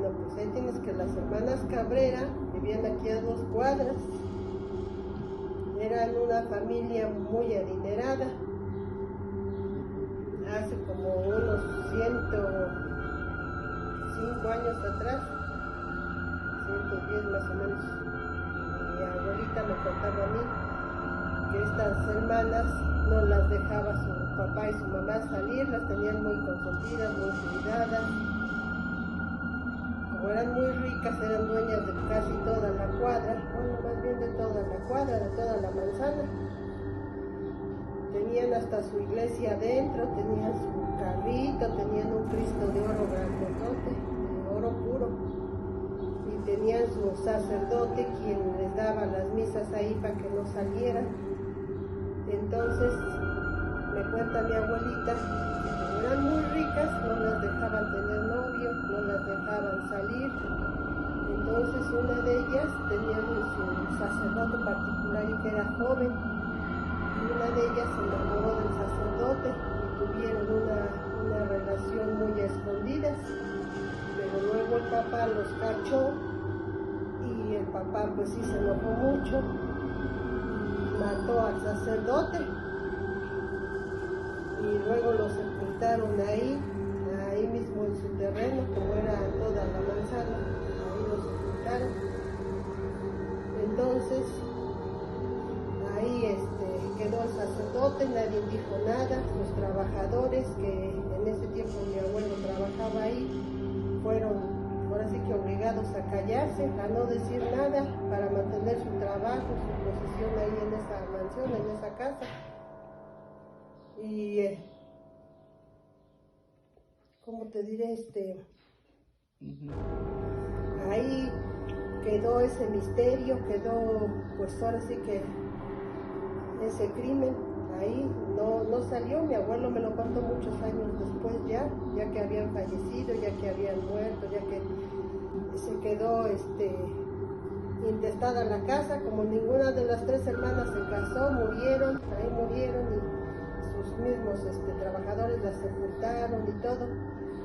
bueno, pues ahí tienes que las hermanas Cabrera vivían aquí a 2 cuadras. Eran una familia muy adinerada. Hace como unos 105 años atrás, 110 más o menos, mi abuelita me contaba a mí que estas hermanas no las dejaba su papá y su mamá salir, las tenían muy consentidas, muy cuidadas. Como eran muy ricas, eran dueñas de casi toda la cuadra, bueno, más bien de toda la cuadra, de toda la manzana. Tenían hasta su iglesia adentro, tenían su carrito, tenían un Cristo de oro grandote, de oro puro. Y tenían su sacerdote quien les daba las misas ahí para que no salieran. Entonces, me cuenta mi abuelita que como eran muy ricas, no las dejaban tener novio, no las dejaban salir. Entonces, una de ellas tenía su sacerdote particular y que era joven. Una de ellas se enamoró del sacerdote y tuvieron una relación muy a escondidas, pero luego el papá los cachó y el papá pues sí se enojó mucho y mató al sacerdote y luego los sepultaron ahí mismo en su terreno, como era toda la manzana, ahí los sepultaron. Entonces ahí quedó el sacerdote, nadie dijo nada. Los trabajadores que en ese tiempo mi abuelo trabajaba ahí fueron ahora sí que obligados a callarse, a no decir nada para mantener su trabajo, su posición ahí en esa mansión, en esa casa. Y ¿cómo te diré? Ahí quedó ese misterio, quedó pues ahora sí que ese crimen ahí no salió. Mi abuelo me lo contó muchos años después ya que habían fallecido, ya que habían muerto, ya que se quedó intestada la casa. Como ninguna de las 3 hermanas se casó, murieron y sus mismos trabajadores la sepultaron y todo,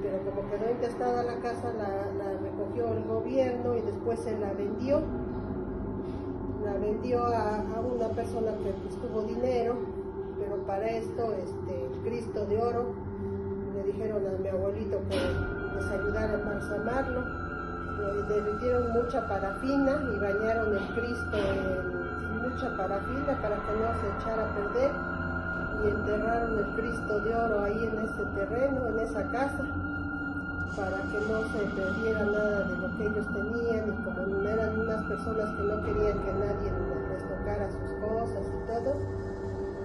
pero como quedó intestada la casa, la recogió el gobierno y después se la vendió. La vendió a una persona que pues tuvo dinero, pero para esto el Cristo de oro le dijeron a mi abuelito que les ayudara a embalsamarlo. Le derritieron mucha parafina y bañaron el Cristo en mucha parafina para que no se echara a perder, y enterraron el Cristo de oro ahí en ese terreno, en esa casa, para que no se perdiera nada de lo que ellos tenían. Y como eran unas personas que no querían que nadie les tocara sus cosas y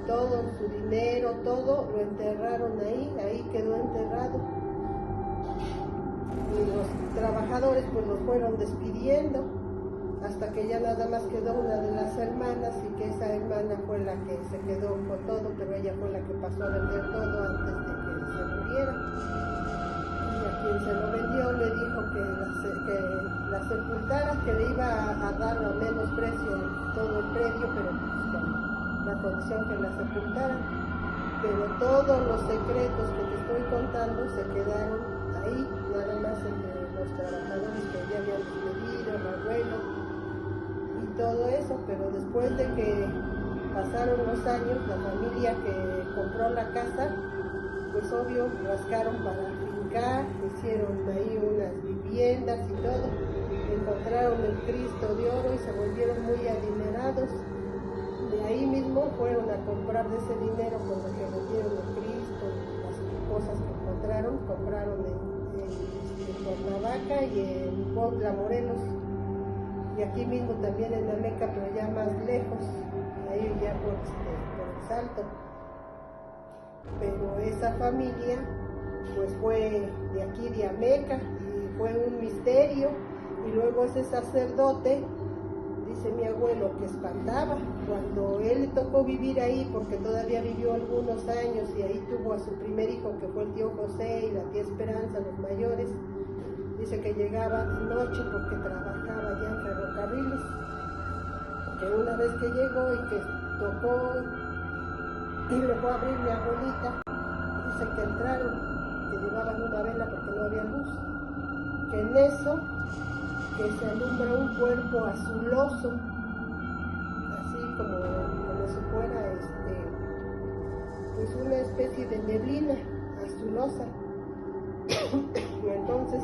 todo su dinero, todo lo enterraron ahí quedó enterrado. Y los trabajadores pues los fueron despidiendo hasta que ya nada más quedó una de las hermanas, y que esa hermana fue la que se quedó con todo, pero ella fue la que pasó a vender todo antes de que se muriera. A quien se lo vendió le dijo que la sepultara, que le iba a dar a menos precio todo el predio, pero pues con la condición que la sepultara. Pero todos los secretos que te estoy contando se quedaron ahí, nada más entre los trabajadores que ya habían despedido, el abuelo y todo eso. Pero después de que pasaron los años, la familia que compró la casa, pues obvio, rascaron para hicieron ahí unas viviendas y todo, encontraron el Cristo de oro y se volvieron muy adinerados. De ahí mismo fueron a comprar de ese dinero con lo que vendieron el Cristo, las cosas que encontraron, compraron en Cuernavaca y en Cuautla, Morelos, y aquí mismo también en Ameca, pero ya más lejos, ahí ya por el Salto. Pero esa familia pues fue de aquí de Ameca y fue un misterio. Y luego ese sacerdote, dice mi abuelo, que espantaba cuando él le tocó vivir ahí, porque todavía vivió algunos años y ahí tuvo a su primer hijo, que fue el tío José y la tía Esperanza, los mayores. Dice que llegaba de noche porque trabajaba ya en ferrocarriles, que una vez que llegó y que tocó y le fue a abrir mi abuelita, dice que entraron, que llevaban una vela porque no había luz, que que en eso, que se alumbra un cuerpo azuloso, así como si fuera pues una especie de neblina azulosa. Y entonces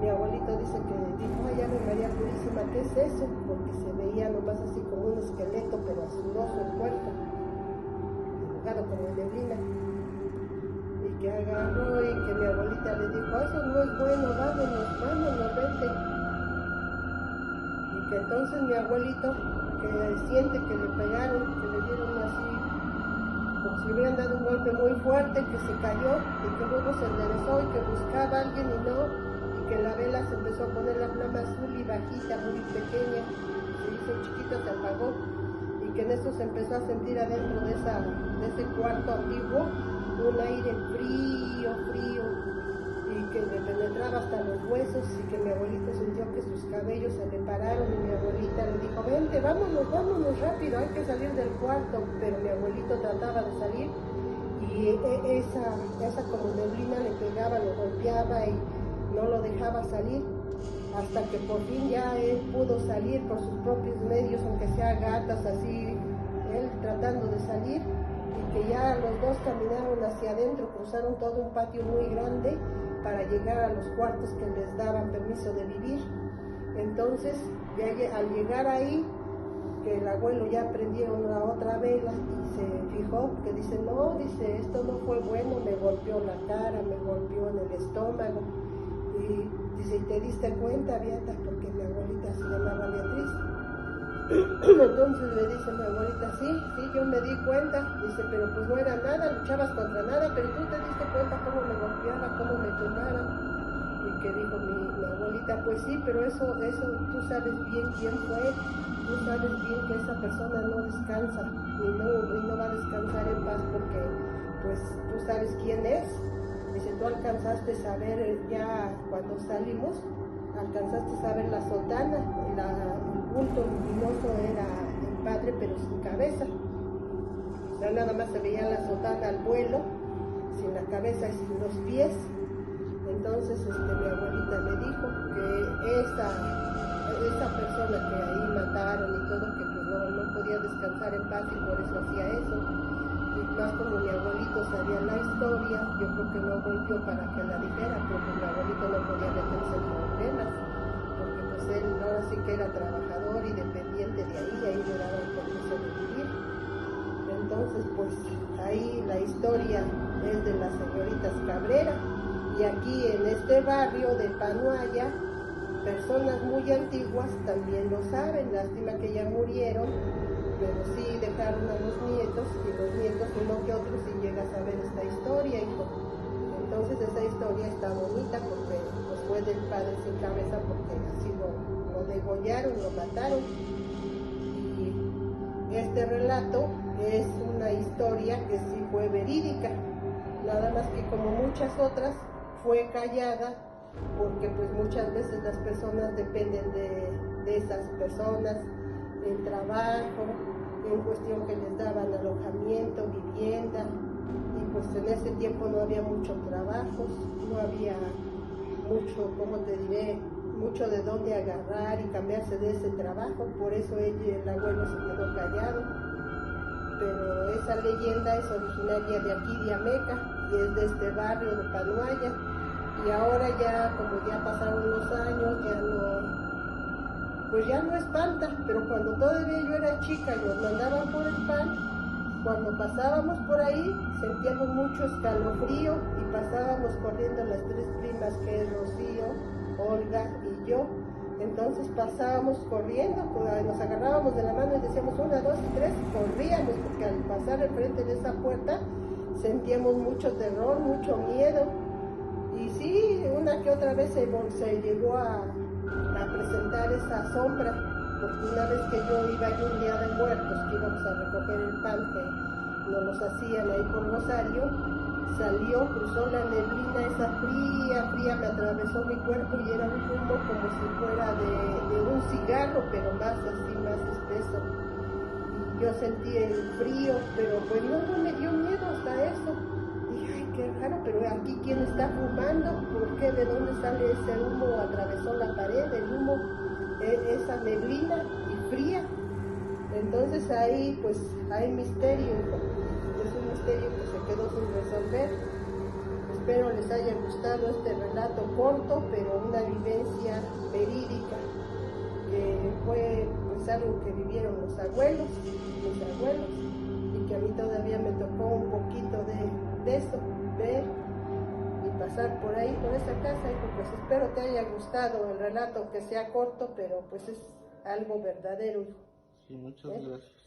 mi abuelito dice que dijo, ay, Ave María Purísima, ¿qué es eso? Porque se veía nomás así como un esqueleto, pero azuloso el cuerpo, dibujado como en neblina. Y que agarró y que mi abuelita le dijo, eso no es bueno, vámonos, vente. Y que entonces mi abuelito, que siente que le pegaron, que le dieron así, como si le hubieran dado un golpe muy fuerte, que se cayó y que luego se enderezó y que buscaba a alguien y no, y que la vela se empezó a poner la flama azul y bajita, muy pequeña, se hizo chiquita, se apagó, y que en eso se empezó a sentir adentro de ese cuarto antiguo un aire frío, y que le penetraba hasta los huesos, y que mi abuelito sintió que sus cabellos se le pararon, y mi abuelita le dijo, vente, vámonos rápido, hay que salir del cuarto. Pero mi abuelito trataba de salir y esa como neblina le pegaba, lo golpeaba y no lo dejaba salir, hasta que por fin ya él pudo salir por sus propios medios, aunque sea gatas así, él tratando de salir. Y que ya los dos caminaron hacia adentro, cruzaron todo un patio muy grande para llegar a los cuartos que les daban permiso de vivir. Entonces, ya al llegar ahí, que el abuelo ya prendieron la otra vela y se fijó, que dice, no, dice, esto no fue bueno, me golpeó la cara, me golpeó en el estómago. Y dice, ¿y te diste cuenta, Beata? Porque mi abuelita se llamaba Beatriz. Entonces le dice mi abuelita, sí, yo me di cuenta. Dice, pero pues no era nada, luchabas contra nada, pero tú te diste cuenta cómo me golpeaba, cómo me tumbaba. Y que dijo mi abuelita, pues sí, pero eso tú sabes bien quién fue, tú sabes bien que esa persona no descansa y no va a descansar en paz, porque pues tú sabes quién es. Dice, tú alcanzaste a ver ya cuando salimos, alcanzaste a ver la sotana, el bulto luminoso era el padre pero sin cabeza, o sea, nada más se veía la sotana al vuelo, sin la cabeza y sin los pies. Entonces mi abuelita me dijo que esa persona que ahí mataron y todo, que pues no podía descansar en paz y por eso hacía eso. Y más como mi abuelito sabía la historia, yo creo que no volvió para que la dijera, porque mi abuelito no podía meterse en problemas, porque pues él ahora sí que era trabajador y dependiente de ahí le daban permiso de vivir. Entonces pues ahí la historia es de las señoritas Cabrera, y aquí en este barrio de Panuaya, personas muy antiguas también lo saben. Lástima que ya murieron, pero sí dejaron a los nietos, y los nietos uno que otro sí llega a saber esta historia, hijo. Entonces esa historia está bonita porque pues fue del padre sin cabeza, porque así lo degollaron, lo mataron. Y este relato es una historia que sí fue verídica, nada más que como muchas otras fue callada, porque pues muchas veces las personas dependen de esas personas, el trabajo, en cuestión que les daban alojamiento, vivienda, y pues en ese tiempo no había muchos trabajos, no había mucho, ¿cómo te diré?, mucho de dónde agarrar y cambiarse de ese trabajo. Por eso el abuelo se quedó callado. Pero esa leyenda es originaria de aquí, de Ameca, y es de este barrio de Panuaya. Y ahora ya, como ya pasaron los años, ya no espanta, pero cuando todavía yo era chica y nos mandaban por el pan, cuando pasábamos por ahí sentíamos mucho escalofrío y pasábamos corriendo las tres primas, que es Rocío, Olga y yo. Entonces pasábamos corriendo, nos agarrábamos de la mano y decíamos 1, 2 y 3, corríamos, porque al pasar al frente de esa puerta sentíamos mucho terror, mucho miedo. Y sí, una que otra vez se llegó a presentar esa sombra, porque una vez que yo iba un día de muertos, que íbamos a recoger el pan que nos los hacían ahí por Rosario, cruzó la neblina esa fría, me atravesó mi cuerpo y era un humo como si fuera de un cigarro, pero más espeso. Y yo sentí el frío, pero pues no me dio miedo hasta eso. Dije, ay, qué raro, pero pero aquí quién está fumando, ¿por qué? ¿De dónde sale ese humo? Atravesó la pared, el humo, esa neblina y fría. Entonces ahí pues hay misterio, es un misterio que se quedó sin resolver. Espero les haya gustado este relato corto, pero una vivencia verídica, que fue pues algo que vivieron los abuelos, mis abuelos, y que a mí todavía me tocó un poquito de eso, ver y pasar por ahí, por esa casa. Y pues espero te haya gustado el relato, que sea corto, pero pues es algo verdadero. Sí, muchas gracias.